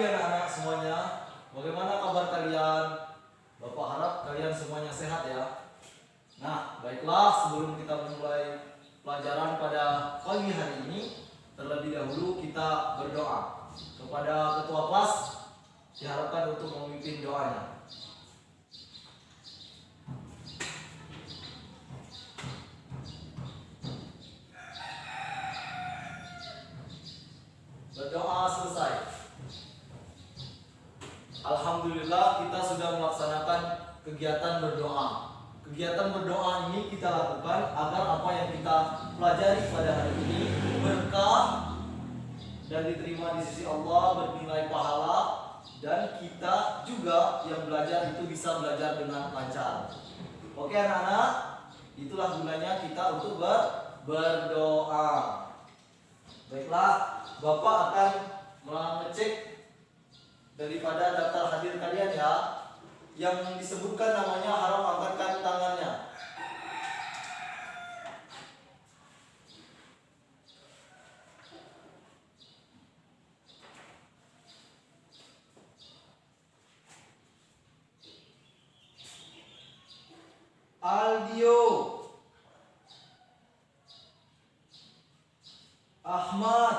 pagi anak-anak semuanya. Bagaimana kabar kalian? Bapak harap kalian semuanya sehat ya. Nah, baiklah, sebelum kita memulai pelajaran pada pagi hari ini, terlebih dahulu kita berdoa. Kepada ketua kelas diharapkan untuk memimpin doanya. Berdoa selesai. Alhamdulillah kita sudah melaksanakan kegiatan berdoa. Kegiatan berdoa ini kita lakukan agar apa yang kita pelajari pada hari ini berkah dan diterima di sisi Allah, bernilai pahala, dan kita juga yang belajar itu bisa belajar dengan lancar. Oke anak-anak, itulah gunanya kita untuk berdoa. Baiklah, Bapak akan mengecek daripada daftar hadir kalian ya. Yang disebutkan namanya harap angkatkan tangannya. Aldio, Ahmad,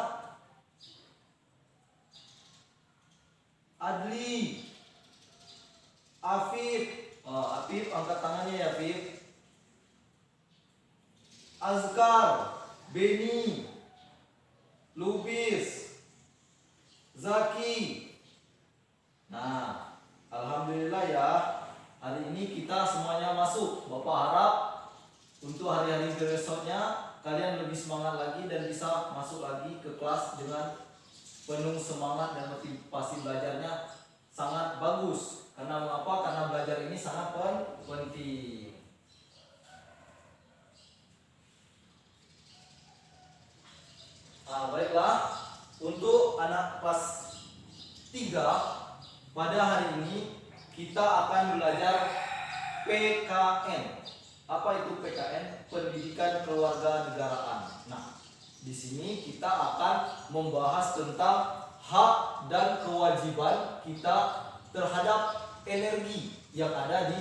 Adli, Afif. Afif angkat tangannya ya Afif. Azkar, Beni, Lubis, Zaki. Nah, alhamdulillah ya. Hari ini kita semuanya masuk. Bapak harap untuk hari-hari besoknya kalian lebih semangat lagi dan bisa masuk lagi ke kelas dengan penuh semangat dan motivasi belajarnya sangat bagus. Karena mengapa? Karena belajar ini sangat penting. Baiklah, untuk anak kelas 3 pada hari ini kita akan belajar PKN. Apa itu PKN? Pendidikan Keluarga Negaraan. Nah, di sini kita akan membahas tentang hak dan kewajiban kita terhadap energi yang ada di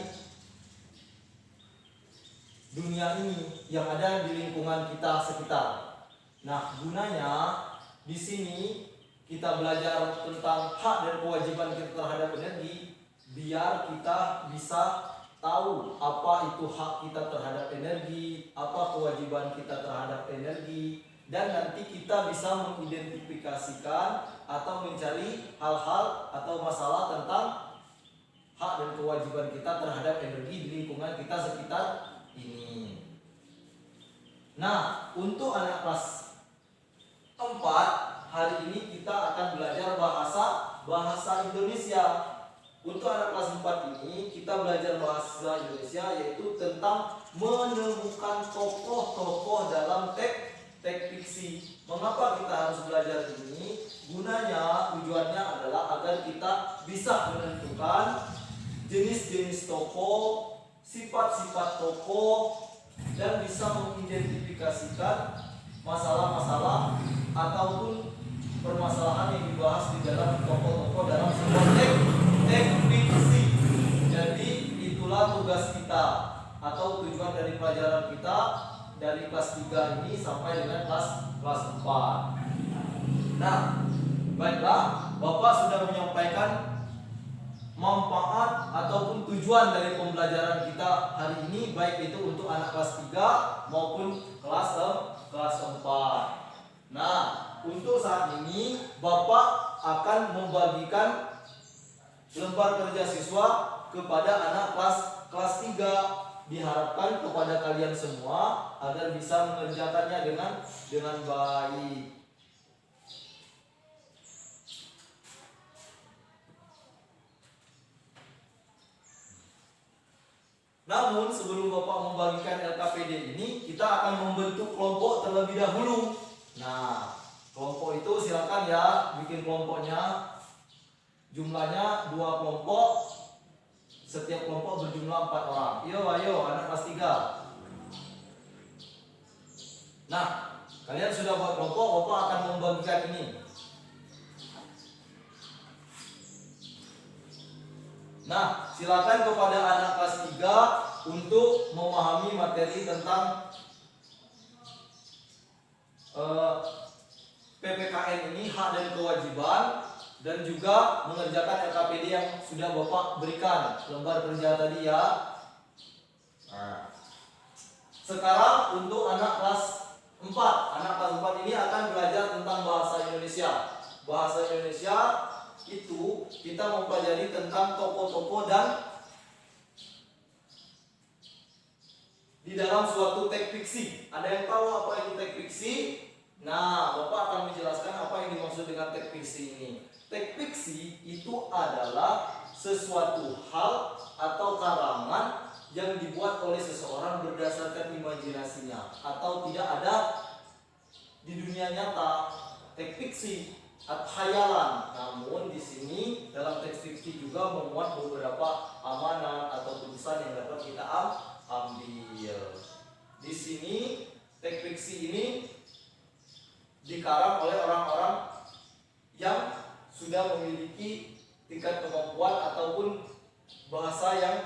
dunia ini, yang ada di lingkungan kita sekitar. Nah, gunanya di sini kita belajar tentang hak dan kewajiban kita terhadap energi, biar kita bisa tahu apa itu hak kita terhadap energi, apa kewajiban kita terhadap energi, dan nanti kita bisa mengidentifikasikan atau mencari hal-hal atau masalah tentang hak dan kewajiban kita terhadap energi di lingkungan kita sekitar ini. Nah, untuk anak kelas 4 hari ini kita akan belajar bahasa Indonesia. Untuk anak kelas 4 ini kita belajar bahasa Indonesia yaitu tentang menemukan tokoh-tokoh dalam teks fiksi. Mengapa kita harus belajar ini? Gunanya, tujuannya adalah agar kita bisa menentukan jenis-jenis tokoh, sifat-sifat tokoh, dan bisa mengidentifikasikan masalah-masalah ataupun permasalahan yang dibahas di dalam tokoh-tokoh dalam sebuah teks fiksi. Jadi itulah tugas kita atau tujuan dari pelajaran kita dari kelas 3 ini sampai dengan kelas 4. Nah, baiklah, Bapak sudah menyampaikan manfaat ataupun tujuan dari pembelajaran kita hari ini, baik itu untuk anak kelas 3 maupun kelas 4. Nah, untuk saat ini Bapak akan membagikan lembar kerja siswa kepada anak kelas 3. Diharapkan kepada kalian semua agar bisa mengerjakannya dengan baik. Namun sebelum Bapak membagikan LKPD ini, kita akan membentuk kelompok terlebih dahulu. Nah, kelompok itu silakan ya bikin kelompoknya. Jumlahnya 2 kelompok. Setiap kelompok berjumlah 4 orang. Ayo anak kelas 3. Nah, kalian sudah buat kelompok, Bapak akan membagikan ini. Nah, silakan kepada anak kelas 3 untuk memahami materi tentang PPKN ini, hak dan kewajiban, dan juga mengerjakan LKPD yang sudah Bapak berikan lembar kerja tadi ya. Nah, sekarang untuk anak kelas 4. Anak kelas 4 ini akan belajar tentang bahasa Indonesia. Bahasa Indonesia itu kita mempelajari tentang tokoh-tokoh dan di dalam suatu teks fiksi. Ada yang tahu apa itu teks fiksi? Nah, Bapak akan menjelaskan apa yang dimaksud dengan teks fiksi ini. Teks fiksi itu adalah sesuatu hal atau karangan yang dibuat oleh seseorang berdasarkan imajinasinya atau tidak ada di dunia nyata. Teks fiksi atau khayalan. Namun di sini dalam teks fiksi juga memuat beberapa amanat atau putusan yang dapat kita ambil. Di sini teks fiksi ini dikarang oleh orang-orang yang sudah memiliki tingkat kemampuan ataupun bahasa yang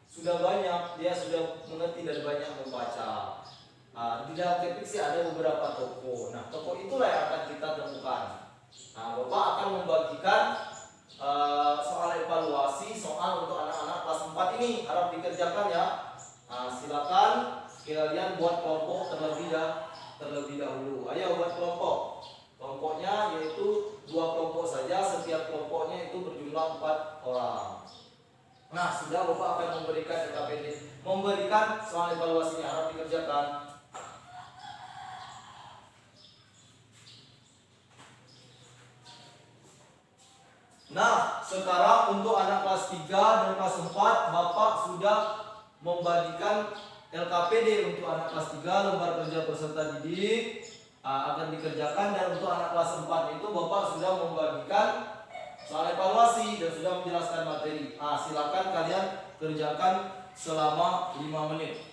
sudah banyak, dia sudah mengerti dan banyak membaca. Di dalam teks fiksi ada beberapa tokoh. Nah, tokoh itulah yang akan kita temukan. Nah, Bapak akan membagikan soal evaluasi, soal untuk anak-anak kelas 4 ini harap dikerjakan ya. Silakan kalian buat kelompok terlebih dahulu. Ayo buat kelompok. Kelompoknya yaitu 2 kelompok saja, setiap kelompoknya itu berjumlah 4 orang. Nah, sudah Bapak akan memberikan LKPD, memberikan soal evaluasinya, harap dikerjakan. Nah, sekarang untuk anak kelas 3 dan kelas 4 Bapak sudah membagikan LKPD untuk anak kelas 3, lembar kerja peserta didik akan dikerjakan, dan untuk anak kelas 4 itu Bapak sudah membagikan soal evaluasi dan sudah menjelaskan materi. Silakan kalian kerjakan selama 5 menit.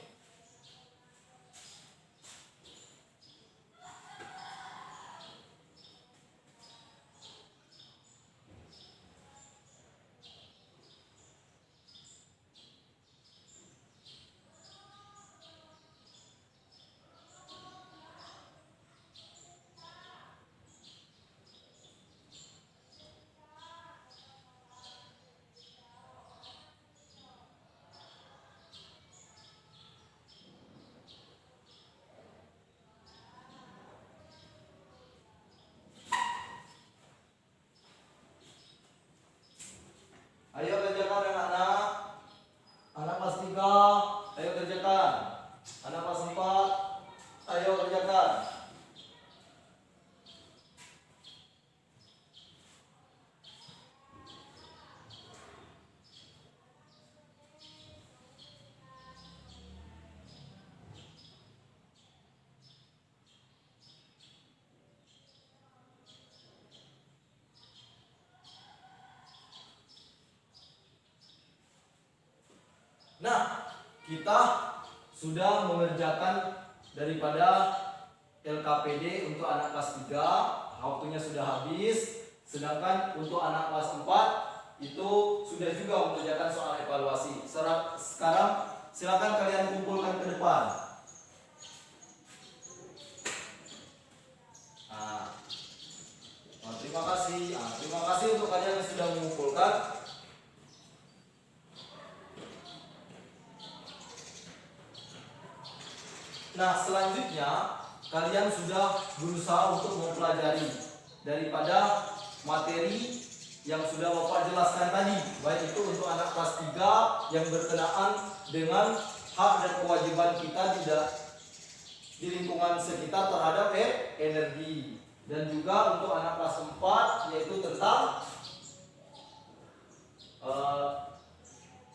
Ayo kerjakan anak-anak. Anak kelas 3, ayo kerjakan. Anak kelas 4, ayo kerjakan. Nah, kita sudah mengerjakan daripada LKPD untuk anak kelas 3, waktunya sudah habis. Sedangkan untuk anak kelas 4 itu sudah juga mengerjakan soal evaluasi. Sekarang silakan kalian kumpulkan ke depan. Terima kasih. Terima kasih untuk kalian yang sudah mengumpulkan. Nah, selanjutnya kalian sudah berusaha untuk mempelajari daripada materi yang sudah Bapak jelaskan tadi, baik itu untuk anak kelas 3 yang berkenaan dengan hak dan kewajiban kita di lingkungan sekitar terhadap energi, dan juga untuk anak kelas 4 yaitu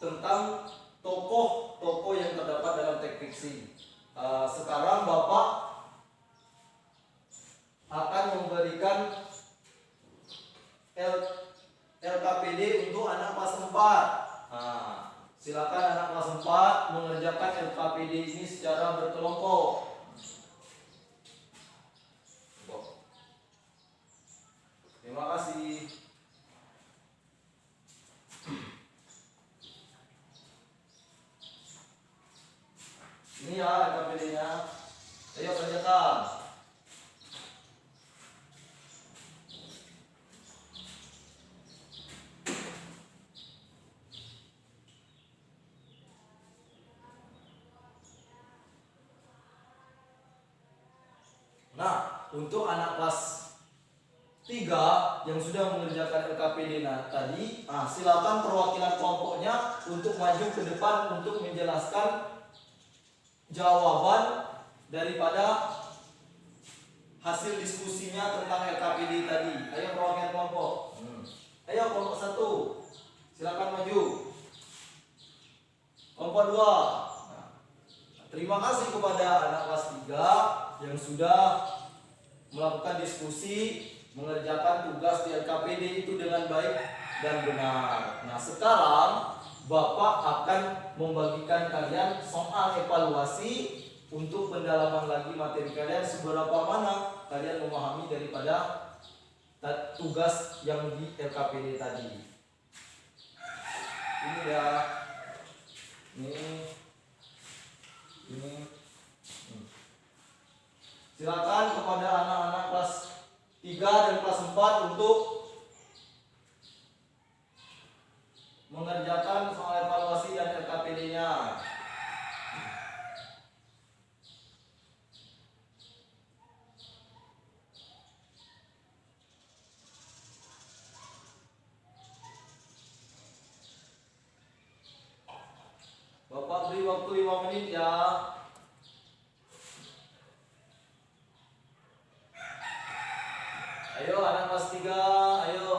tentang tokoh-tokoh yang terdapat dalam teks fiksi. Sekarang Bapak akan memberikan LKPD untuk anak kelas 4. Silakan anak kelas 4 mengerjakan LKPD ini secara berkelompok. Terima kasih. untuk anak kelas 3 yang sudah mengerjakan LKPD tadi, silakan perwakilan kelompoknya untuk maju ke depan untuk menjelaskan jawaban daripada hasil diskusinya tentang LKPD tadi. Ayo perwakilan kelompok. Ayo kelompok 1, silakan maju. Kelompok 2. Terima kasih kepada anak kelas 3 yang sudah melakukan diskusi mengerjakan tugas di LKPD itu dengan baik dan benar. Nah, sekarang Bapak akan membagikan kalian soal evaluasi untuk pendalaman lagi materi kalian, seberapa mana kalian memahami daripada tugas yang di LKPD tadi. Ini ya. Ini. Silakan kepada anak-anak kelas 3 dan kelas 4 untuk mengerjakan soal evaluasi dan LKPD-nya. Bapak beri waktu 5 menit ya. Ayo anak kelas 3, ayo.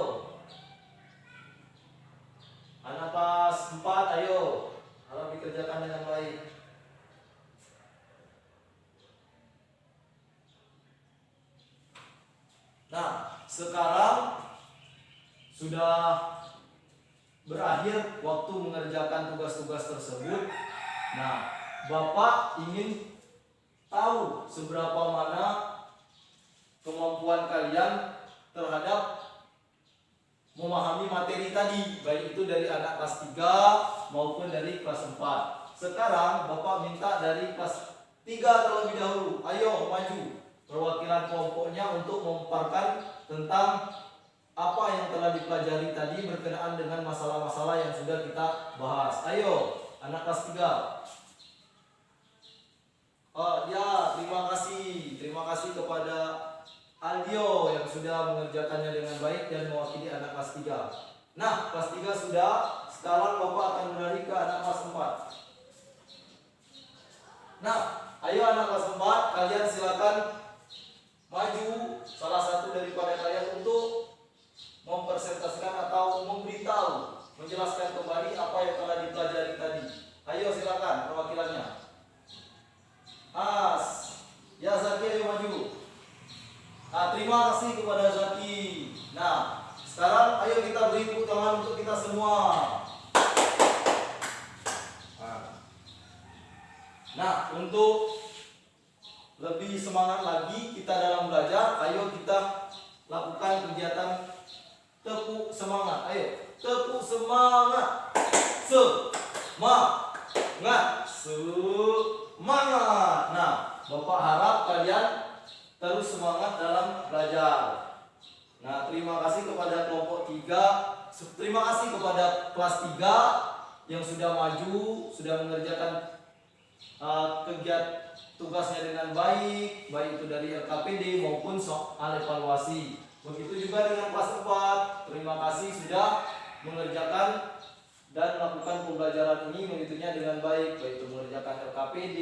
Anak kelas 4, ayo. Harap dikerjakan dengan baik. Nah, sekarang sudah berakhir waktu mengerjakan tugas-tugas tersebut. Nah, Bapak ingin tahu seberapa mana kemampuan kalian terhadap memahami materi tadi, baik itu dari anak kelas 3 maupun dari kelas 4. Sekarang Bapak minta dari kelas 3 terlebih dahulu. Ayo maju perwakilan kelompoknya untuk memaparkan tentang apa yang telah dipelajari tadi berkenaan dengan masalah-masalah yang sudah kita bahas. Ayo anak kelas 3. Ya, terima kasih kepada Aldio yang sudah mengerjakannya dengan baik dan mewakili anak kelas 3. Nah, kelas 3 sudah. Sekarang Bapak akan beralih ke anak kelas 4. Nah, ayo anak kelas 4, kalian silakan maju salah satu daripada kalian untuk mempresentasikan atau memberitahu, menjelaskan kembali apa yang telah dipelajari tadi. Ayo silakan perwakilannya. Ya Zaki, ayo maju. Terima kasih kepada Zaki. Nah, sekarang ayo kita beri tepuk tangan untuk kita semua. Nah, untuk lebih semangat lagi kita dalam belajar, ayo kita lakukan kegiatan tepuk semangat. Ayo, tepuk semangat. Semangat. Nah, Bapak harap kalian terus semangat dalam belajar. Nah, terima kasih kepada kelompok 3. Terima kasih kepada kelas 3 yang sudah maju, sudah mengerjakan kegiatan tugasnya dengan baik itu dari LKPD maupun soal evaluasi. Begitu juga dengan kelas 4. Terima kasih sudah mengerjakan dan melakukan pembelajaran ini begitunya dengan baik itu mengerjakan LKPD,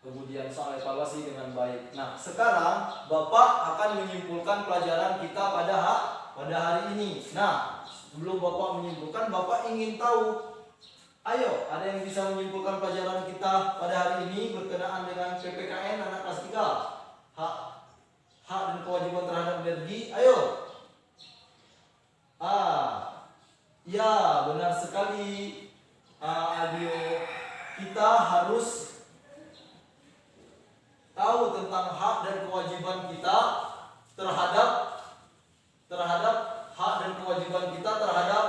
kemudian soal evaluasi dengan baik. Nah, sekarang Bapak akan menyimpulkan pelajaran kita pada hari ini. Nah, sebelum Bapak menyimpulkan, Bapak ingin tahu, ayo, ada yang bisa menyimpulkan pelajaran kita pada hari ini berkenaan dengan PPKN anak kelas 3? Hak dan kewajiban terhadap energi. Ayo. Ya, benar sekali. Adio, kita harus tahu tentang hak dan kewajiban kita terhadap hak dan kewajiban kita terhadap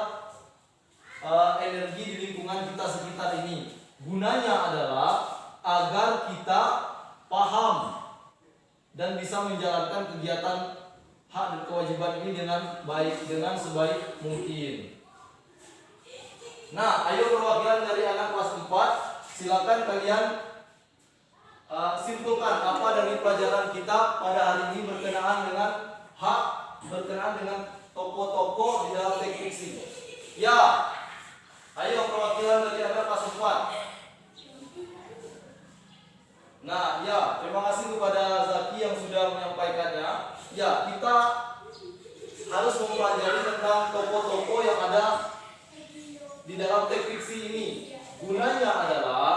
energi di lingkungan kita sekitar ini. Gunanya adalah agar kita paham dan bisa menjalankan kegiatan hak dan kewajiban ini dengan baik, dengan sebaik mungkin. Nah, ayo perwakilan dari anak kelas 4, silakan kalian simpulkan apa dari pelajaran kita pada hari ini berkenaan dengan hak, berkenaan dengan tokoh-tokoh di dalam teks fiksi. Ya, ayo perwakilan dari anak kelas 4. Nah, ya, terima kasih kepada Zaki yang sudah menyampaikannya. Ya, kita harus mempelajari tentang tokoh-tokoh yang ada di dalam teks fiksi ini. Gunanya adalah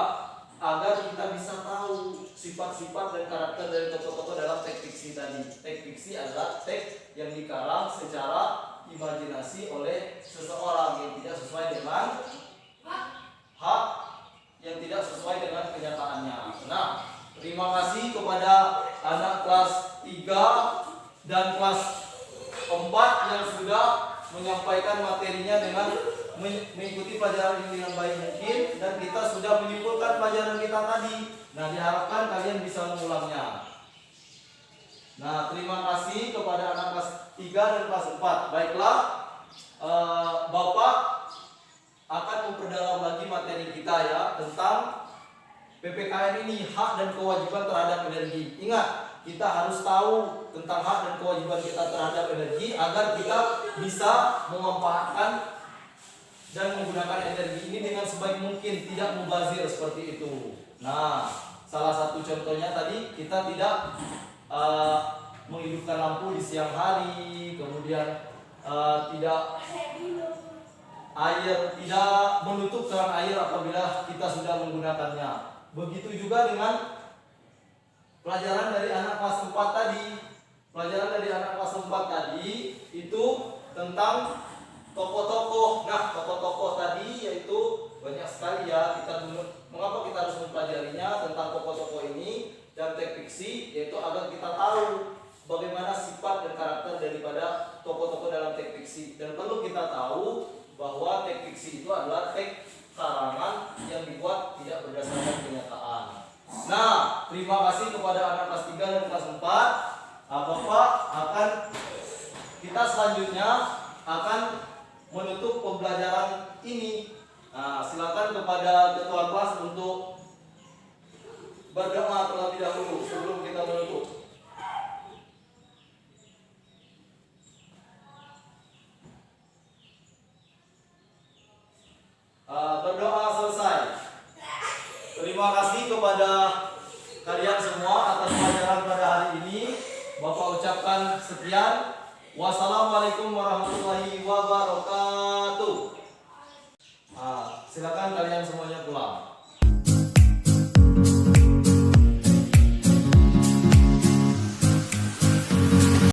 agar kita bisa tahu sifat-sifat dan karakter dari tokoh-tokoh dalam teks fiksi tadi. Teks fiksi adalah teks yang dikarang secara imajinasi oleh seseorang yang tidak sesuai dengan hak, yang tidak sesuai dengan kenyataannya. Nah, terima kasih kepada anak kelas 3 dan kelas 4 yang sudah menyampaikan materinya dengan mengikuti pelajaran ini dengan baik mungkin, dan kita sudah menyimpulkan pelajaran kita tadi. Nah, diharapkan kalian bisa mengulangnya. Nah, terima kasih kepada anak kelas 3 dan kelas 4. Baiklah, Bapak akan memperdalam lagi materi kita ya tentang PPKN ini, hak dan kewajiban terhadap energi. Ingat, kita harus tahu tentang hak dan kewajiban kita terhadap energi agar kita bisa memanfaatkan dan menggunakan energi ini dengan sebaik mungkin, tidak mubazir seperti itu. Nah, salah satu contohnya tadi kita tidak menghidupkan lampu di siang hari, kemudian tidak menutup keran air apabila kita sudah menggunakannya. Begitu juga dengan pelajaran dari anak kelas 4 tadi. Pelajaran dari anak kelas 4 tadi itu tentang tokoh-tokoh. Nah, tokoh-tokoh tadi yaitu banyak sekali ya. Mengapa kita harus mempelajarinya tentang tokoh-tokoh ini dan teks fiksi, yaitu agar kita tahu bagaimana sifat dan karakter daripada tokoh-tokoh dalam teks fiksi. Dan perlu kita tahu bahwa teks fiksi itu adalah teks karangan yang dibuat tidak berdasarkan kenyataan. Nah, terima kasih kepada anak kelas 3 dan kelas 4. Bapak akan, kita selanjutnya akan menutup pembelajaran ini. Nah, silakan kepada ketua kelas untuk berdoa terlebih dahulu sebelum kita menutup. Berdoa selesai. Terima kasih kepada kalian semua atas pelajaran pada hari ini. Bapak ucapkan sekian. Wassalamualaikum warahmatullahi wabarakatuh. Silakan kalian semua